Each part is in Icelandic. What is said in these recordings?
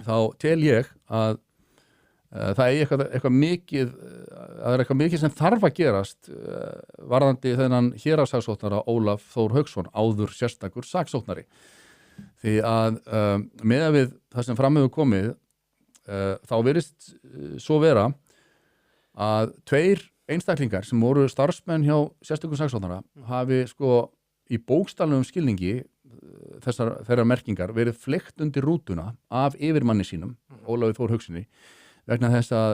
þá tel ég að það er eitthvað mikið það er eitthvað mikið sem þarf að gerast varðandi þennan héraðssaksóknara Ólaf Þór Hauksson áður sérstakur saksóknari því að meðan við það sem fram hefur komið þá virðist svo vera að 2 einstaklingar sem voru starfsmenn hjá sérstakur saksóknara hafi sko í bókstaflegum skilningi þeirra merkingar verið fleygt undir rútuna af yfirmanni sínum Ólafi Þór Haukssoni vegna þess að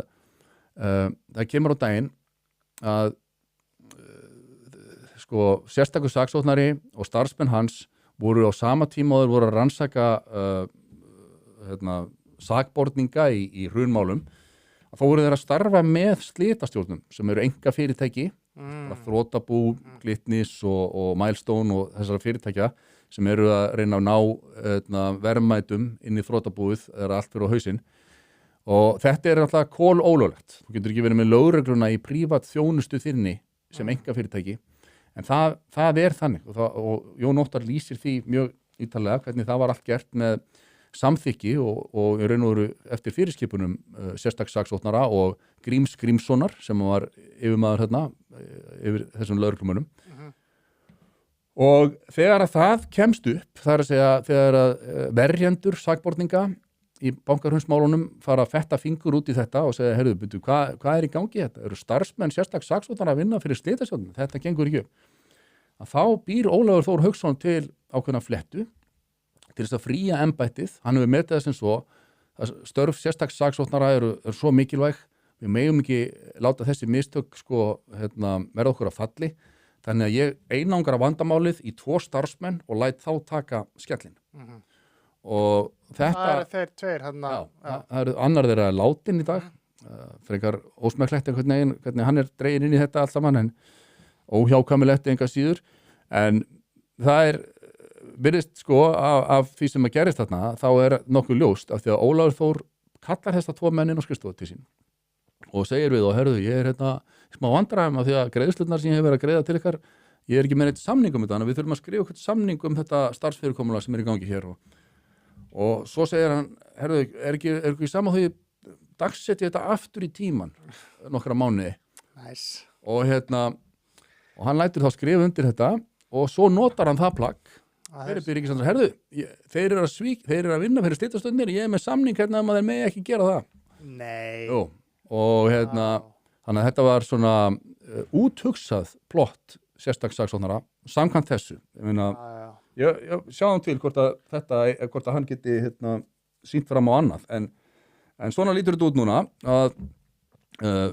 það kemur á daginn að sko sérstakur saksóknari og starfsmenn hans voru á sama tíma og þeir voru að rannsaka sakborninga í hrunmálum að þá voru þeir að starfa með slitastjórnum sem eru einkafyrirtæki Þrotabú, Glitnis og Milestone og þessara fyrirtækja sem eru að reyna að ná verðmætum inn í þrotabúið eða allt fyrir á hausinn og þetta er alltaf kolólöglegt. Þú getur ekki verið með lögregluna í prívat þjónustu þinni sem einkafyrirtæki en það er þannig og Jón Óttar lýsir því mjög ítarlega hvernig það var allt gert með samþykki og í raun og veru eftir fyrirskipunum sérstaks saksóknara og Gríms Grímssonar sem var yfirmaður yfir þessum lögreglumönnum og þegar að það kemst upp það er að segja þegar að verjendur sakborninga í bankarhrunsmálunum fara að fetta fingur út í þetta og segja, heyrðu, byrju, hvað er í gangi þetta? Eru starfsmenn sérstaks saksóknara að vinna fyrir slitastjórnum? Þetta gengur ekki upp. Að þá býr Ólafur Þór Hauksson til ákveðna flettu til þess að fría embættið. Hann hefur metið þess eins og að störf sérstaks saksóknara eru svo mikilvæg. Við megum ekki láta þessi mistök verða okkur að falli. Þannig að ég einangra vandamálið í 2 starfsmenn og læt þá taka skellin. Og þetta það eru þeir 2 hérna. Það eru annar þeirra látin í dag frekar ósmekklegt hvernig hann er dreginn inn í þetta allt saman en óhjákvæmilegt enga síður en það er virðist sko af því sem að gerist þarna þá er nokkuð ljóst af því að Ólafur Þór kallar þessa 2 menn inn á skrifstofu til sín og segir við og herðu ég er smá vandræðum af því að greiðslurnar sem ég hef verið að greiða til ykkar ég er ekki með neitt samning þetta þannig að við þurfum að skrifa eitthvað samning þetta starfsfyrirkomulag sem er í gangi hér og svo segir hann, herðu, er ekki saman því dagsetja þetta aftur í tíman nokkra mánuði nice. og hann lætur þá skrifa undir þetta og svo notar hann það plagg herðu, þeir eru að vinna fyrir slitastjórnir ég er með samning að þeir megi ekki gera það Nei Jú, og þannig að þetta var svona úthugsað plott sérstaks saksóknara samkvæmt þessu ég sjáum til hvort að hann geti sýnt fram á annað en svona lítur þetta út núna að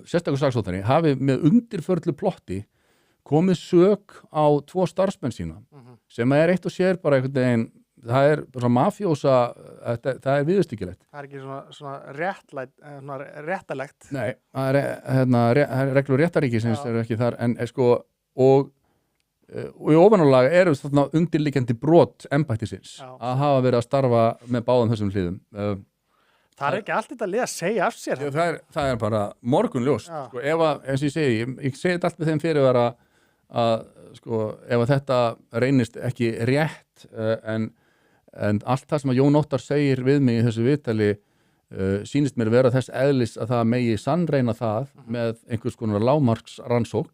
sérstakur saksóknari hafi með undirförlu plotti komið sök á 2 starfsmenn sína sem er eitt og sér bara einhvern veginn það er bara mafjósa það er viðurstyggilegt það er ekki svona réttalegt Nei, það er reglur réttaríkisins eru ekki þar en sko og í ofanálag eru þarna undirliggjandi brot embættisins að hafa verið að starfa með báðum þessum hliðum það er ekki allt þetta lið að segja af sér það er bara morgunljóst sko, eins og ég segi, ég segi þetta allt með þeim fyrirvara að sko, ef að þetta reynist ekki rétt en allt það sem að Jón Óttar segir við mig í þessu viðtali sýnist mér vera þess eðlis að það megi sannreina það með einhvers konar lágmarksrannsókn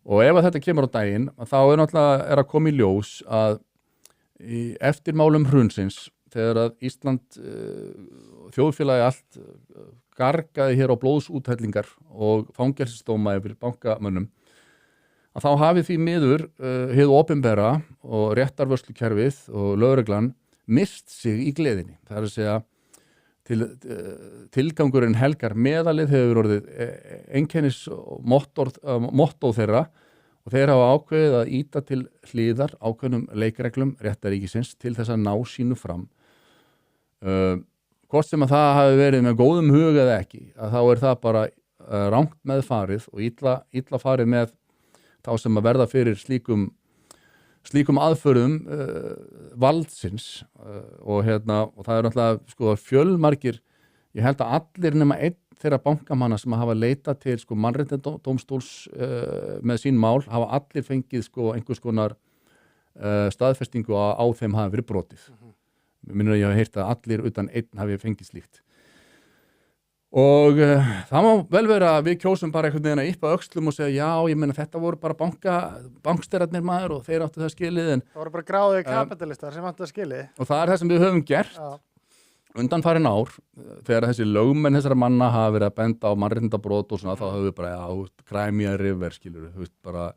og ef að þetta kemur á daginn þá er náttúrulega að koma í ljós að í eftirmálum hrunsins þegar að Ísland þjóðfélagi allt gargaði hér á blóðsúthellingar og fangelsisdóma yfir bankamönnum að þá hafi því miður hið opinbera og réttarvörslukerfið og lögreglan mist sig í gleðinni. Það er að segja tilgangurinn helgar meðalið hefur orðið einkennis motto þeirra og þeir hafa ákveðið að ýta til hliðar ákveðnum leikreglum réttaríkisins til þess að ná sínu fram. Hvort sem að það hafi verið með góðum hug eða ekki, að þá er það bara rangt með farið og illa farið með þá sem að verða fyrir slíkum aðförum valdsins og það er náttúrulega sko fjölmargir, ég held að allir nema einn þeirra bankamanna sem hafa leitað til sko mannréttindadómstóls með sín mál, hafa allir fengið sko einhvers konar staðfestingu á þeim hafi verið brotið. minnur að ég hef heyrt að allir utan einn hafi fengið slíkt. Og það má vel vera að við kjósum bara einhvern veginn að yppa öxlum og segja já, ég meina þetta voru bara banksterarnir maður og þeir áttu það skilið Það voru bara gráðið kapitalistar sem áttu það skilið. Og það það sem við höfum gert undanfarin ár, þegar þessi lögmenn þessara manna hafa verið að benda á mannréttindabrot og svona, þá höfum við bara, Crimea River, skilur við, bara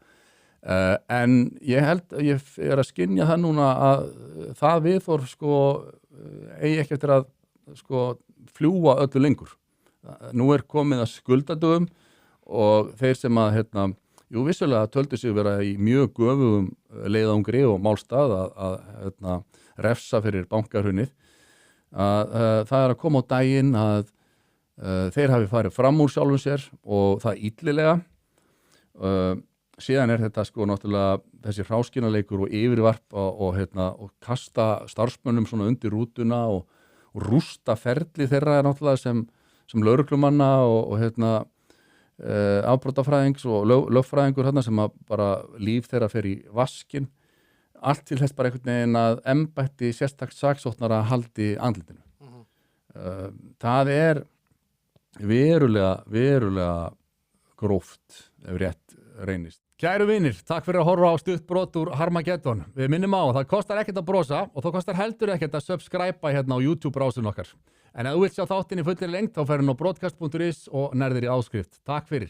en ég held, ég að skynja það núna að það viðhorf sko eigi ekki eftir að sko fljúga öllu lengur. Nú komið að skuldadögum og þeir sem að jú vissulega töldu sig vera í mjög göfugum leiðangri og málstað að refsa fyrir bankahrunið að það að koma á daginn að þeir hafi farið fram úr sjálfum sér og það illilega síðan þetta sko náttúrulega þessi hráskinaleikur og yfirvarp og kasta starfsmönnum svona undir rútuna og rústa ferli þeirra náttúrulega sem lögreglumanna og afbrotafræðings og lögfræðingur sem að bara líf þeirra fer í vaskin allt til þess bara einhvern veginn að embætti sérstakt saksóknara haldi andlitinu. Það verulega gróft ef rétt reynist. Kæru vinir, takk fyrir að horfa á stutt brot úr Harmageddon. Við minnum á, það kostar ekkert að brosa og það kostar heldur ekkert að subscribe á YouTube-brásun okkar. En ef þú vilt sjá þáttinn í fullri lengd þá ferðu inn á broadcast.is og nærðir í áskrift. Takk fyrir.